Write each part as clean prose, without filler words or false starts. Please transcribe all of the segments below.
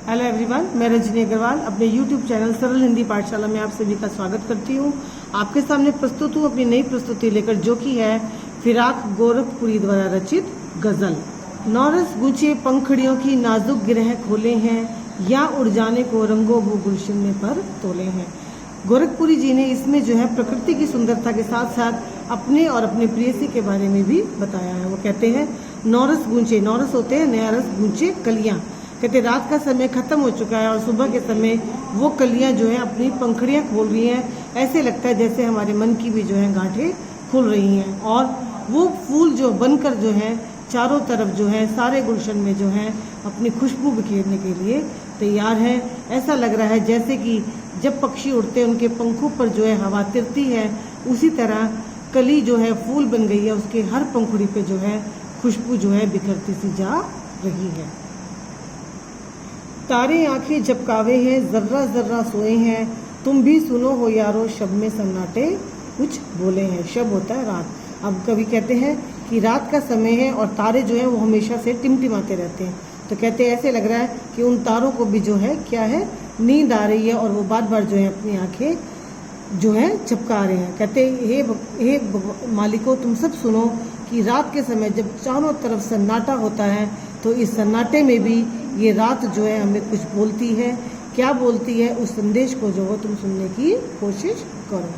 Hello everyone, मैं रजनी अग्रवाल अपने YouTube channel सरल हिंदी पाठशाला में आप सभी का स्वागत करती हूँ। आपके सामने प्रस्तुत हूँ अपनी नई प्रस्तुति लेकर, जो कि है फिराक गोरखपुरी द्वारा रचित गजल। नौरस गूंचे पंखड़ियों की नाजुक गिरह खोले हैं, या उड़ जाने को रंगों वो गुलशन में पर तोले हैं। गोरखपुरी जी ने इसमें जो है प्रकृति की सुंदरता के साथ साथ अपने और अपने प्रेयसी के बारे में भी बताया है। वो कहते हैं नौरस गूंचे, नौरस होते हैं नया रस, गूंचे कलियां। कहते रात का समय खत्म हो चुका है और सुबह के समय वो कलियां जो है अपनी पंखड़ियां खोल रही हैं। ऐसे लगता है जैसे हमारे मन की भी जो है गांठें खुल रही हैं, और वो फूल जो बनकर जो है चारों तरफ जो है सारे गुलशन में जो है अपनी खुशबू बिखेरने के लिए तैयार है। ऐसा लग रहा है जैसे कि जब पक्षी उड़ते हैं उनके पंखों पर जो है हवा तिरती है, उसी तरह कली जो है फूल बन गई है, उसके हर पंखुड़ी पे जो है खुशबू जो है बिखरती सी जा रही है। तारे आंखें झपकावे हैं, जर्रा जर्रा सोए हैं, तुम भी सुनो हो यारो शब में सन्नाटे कुछ बोले हैं। शब होता है रात। अब कभी कहते हैं कि रात का समय है और तारे जो है वो हमेशा से टिमटिमाते रहते हैं, तो कहते हैं ऐसे लग रहा है कि उन तारों को भी जो है क्या है, नींद आ रही है और वो बार बार जो है अपनी आंखें जो है झपका रहे हैं। कहते हे मालिको, तुम सब सुनो कि रात के समय जब चारों तरफ सन्नाटा होता है तो इस सन्नाटे में भी ये रात जो है हमें कुछ बोलती है। क्या बोलती है, उस संदेश को जो हो तुम सुनने की कोशिश करो।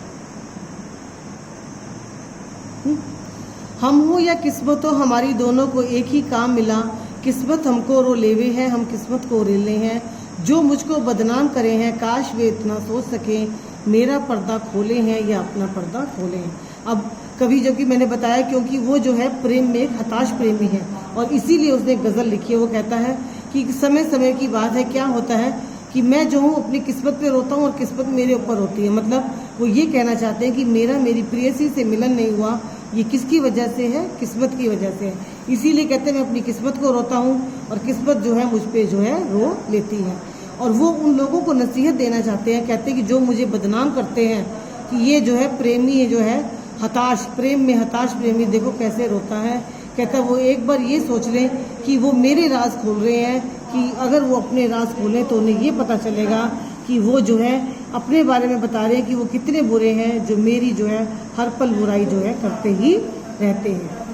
हम हो या किस्मत हो, हमारी दोनों को एक ही काम मिला। किस्मत हमको रो लेवे हैं, हम किस्मत को रेले हैं। जो मुझको बदनाम करे हैं, काश वे इतना सोच सके, मेरा पर्दा खोले हैं या अपना पर्दा खोले हैं। अब कभी जबकि मैंने बताया क्योंकि वो जो है प्रेम में एक हताश प्रेमी है और इसीलिए उसने गज़ल लिखी है। वो कहता है कि समय समय की बात है, क्या होता है कि मैं जो हूँ अपनी किस्मत पे रोता हूँ और किस्मत मेरे ऊपर होती है। मतलब वो ये कहना चाहते हैं कि मेरी प्रेयसी से मिलन नहीं हुआ, ये किसकी वजह से है, किस्मत की वजह से है। इसीलिए कहते हैं मैं अपनी किस्मत को रोता हूँ और किस्मत जो है मुझ पर जो है रो लेती है। और वो उन लोगों को नसीहत देना चाहते हैं, कहते हैं कि जो मुझे बदनाम करते हैं कि ये जो है प्रेमी जो है हताश, प्रेम में हताश प्रेमी देखो कैसे रोता है। कहता वो एक बार ये सोच लें कि वो मेरे राज खोल रहे हैं, कि अगर वो अपने राज खोलें तो उन्हें ये पता चलेगा कि वो जो है अपने बारे में बता रहे हैं कि वो कितने बुरे हैं, जो मेरी जो है हर पल बुराई जो है करते ही रहते हैं।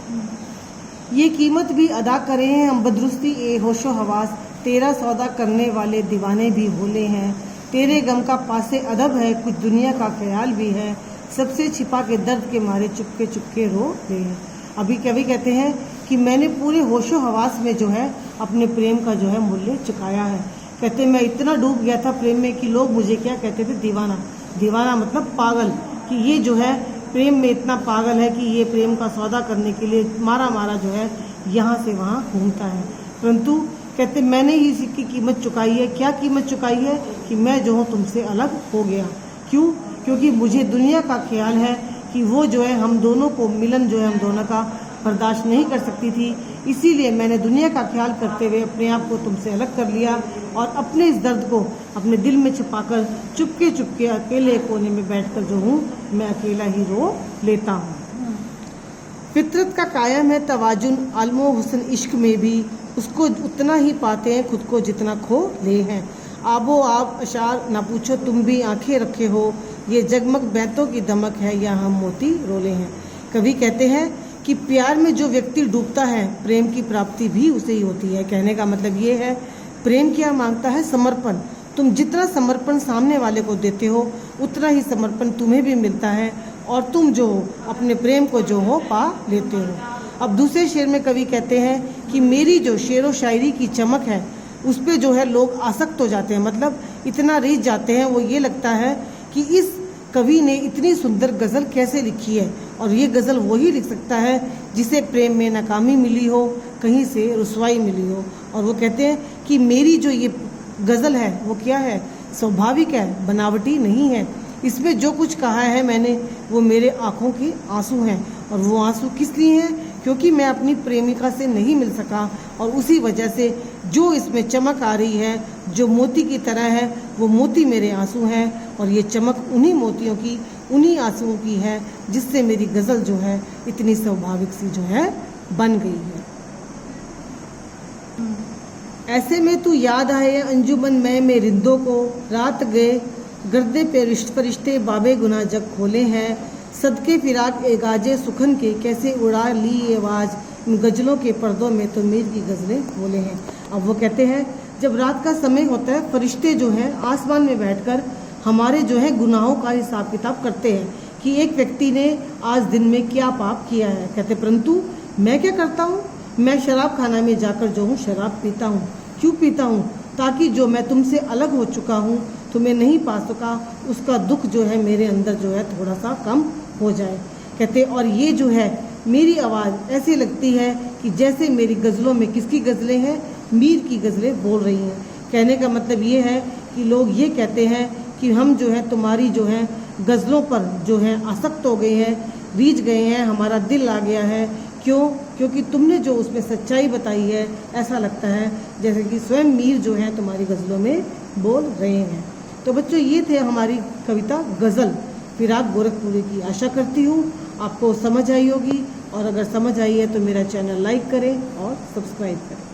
ये कीमत भी अदा करे हैं हम बदरुस्ती ए होशो हवास, तेरा सौदा करने वाले दीवाने भी भोले हैं। तेरे गम का पासे अदब है, कुछ दुनिया का ख्याल भी है, सबसे छिपा के दर्द के मारे चुपके चुपके रो रहे हैं। अभी कभी कहते हैं कि मैंने पूरे होशो हवास में जो है अपने प्रेम का जो है मूल्य चुकाया है। कहते मैं इतना डूब गया था प्रेम में कि लोग मुझे क्या कहते थे, दीवाना। दीवाना मतलब पागल, कि ये जो है प्रेम में इतना पागल है कि ये प्रेम का सौदा करने के लिए मारा मारा जो है यहाँ से वहाँ घूमता है। परंतु कहते मैंने ही इसकी कीमत चुकाई है। क्या कीमत चुकाई है कि मैं जो हूँ तुमसे अलग हो गया। क्यों? क्योंकि मुझे दुनिया का ख्याल है कि वो जो है हम दोनों को मिलन जो है हम दोनों का बर्दाश्त नहीं कर सकती थी। इसीलिए मैंने दुनिया का ख्याल करते हुए अपने आप को तुमसे अलग कर लिया और अपने इस दर्द को अपने दिल में छिपाकर चुपके चुपके अकेले कोने में बैठकर जो हूँ मैं अकेला ही रो लेता हूँ। फितरत का कायम है तवाजुन, आलमो हुस्न इश्क में भी उसको उतना ही पाते हैं खुद को जितना खो ले हैं। आबो आब अशार ना पूछो तुम भी आंखें रखे हो, ये जगमग बैतों की दमक है या हम मोती रोले हैं। कवि कहते हैं कि प्यार में जो व्यक्ति डूबता है प्रेम की प्राप्ति भी उसे ही होती है। कहने का मतलब ये है प्रेम क्या मांगता है, समर्पण। तुम जितना समर्पण सामने वाले को देते हो उतना ही समर्पण तुम्हें भी मिलता है और तुम जो हो अपने प्रेम को जो हो पा लेते हो। अब दूसरे शेर में कवि कहते हैं कि मेरी जो शेर व शायरी की चमक है उस पर जो है लोग आसक्त हो जाते हैं, मतलब इतना रीझ जाते हैं। वो ये लगता है कि इस कवि ने इतनी सुंदर गज़ल कैसे लिखी है, और ये गज़ल वही लिख सकता है जिसे प्रेम में नाकामी मिली हो, कहीं से रुसवाई मिली हो। और वो कहते हैं कि मेरी जो ये गज़ल है वो क्या है, स्वाभाविक है, बनावटी नहीं है। इसमें जो कुछ कहा है मैंने वो मेरे आँखों के आंसू हैं, और वो आंसू किस लिए हैं, क्योंकि मैं अपनी प्रेमिका से नहीं मिल सका, और उसी वजह से जो इसमें चमक आ रही है जो मोती की तरह है वो मोती मेरे आंसू हैं, और ये चमक उन्हीं मोतियों की, उन्हीं आंसुओं की है जिससे मेरी गज़ल जो है इतनी स्वाभाविक सी जो है बन गई है। ऐसे में तू याद आए अंजुमन में रिंदों को, रात गए गर्दे पे फरिश्ते बाबे गुना जग खोले हैं, सदके फिराक एगाजे सुखन के कैसे उड़ा ली ये आवाज़, इन गज़लों के पर्दों में तो मीर की गज़लें बोले हैं। अब वो कहते हैं जब रात का समय होता है फरिश्ते जो हैं आसमान में बैठकर हमारे जो है गुनाहों का हिसाब किताब करते हैं कि एक व्यक्ति ने आज दिन में क्या पाप किया है। कहते परंतु मैं क्या करता हूँ, मैं शराब खाना में जाकर जो हूँ शराब पीता हूँ। क्यों पीता हूँ? ताकि जो मैं तुमसे अलग हो चुका हूँ, तुम्हें नहीं पा सका, उसका दुख जो है मेरे अंदर जो है थोड़ा सा कम हो जाए। कहते और ये जो है मेरी आवाज़ ऐसी लगती है कि जैसे मेरी गज़लों में किसकी गज़लें हैं, मीर की गज़लें बोल रही हैं। कहने का मतलब ये है कि लोग ये कहते हैं कि हम जो है तुम्हारी जो है गज़लों पर जो है आसक्त हो गए हैं, रीझ गए हैं, हमारा दिल आ गया है। क्यों? क्योंकि तुमने जो उसमें सच्चाई बताई है, ऐसा लगता है जैसे कि स्वयं मीर जो है तुम्हारी गज़लों में बोल रहे हैं। तो बच्चों ये थे हमारी कविता गज़ल फिराक गोरखपुरी की। आशा करती हूँ आपको समझ आई होगी, और अगर समझ आई है तो मेरा चैनल लाइक करें और सब्सक्राइब करें।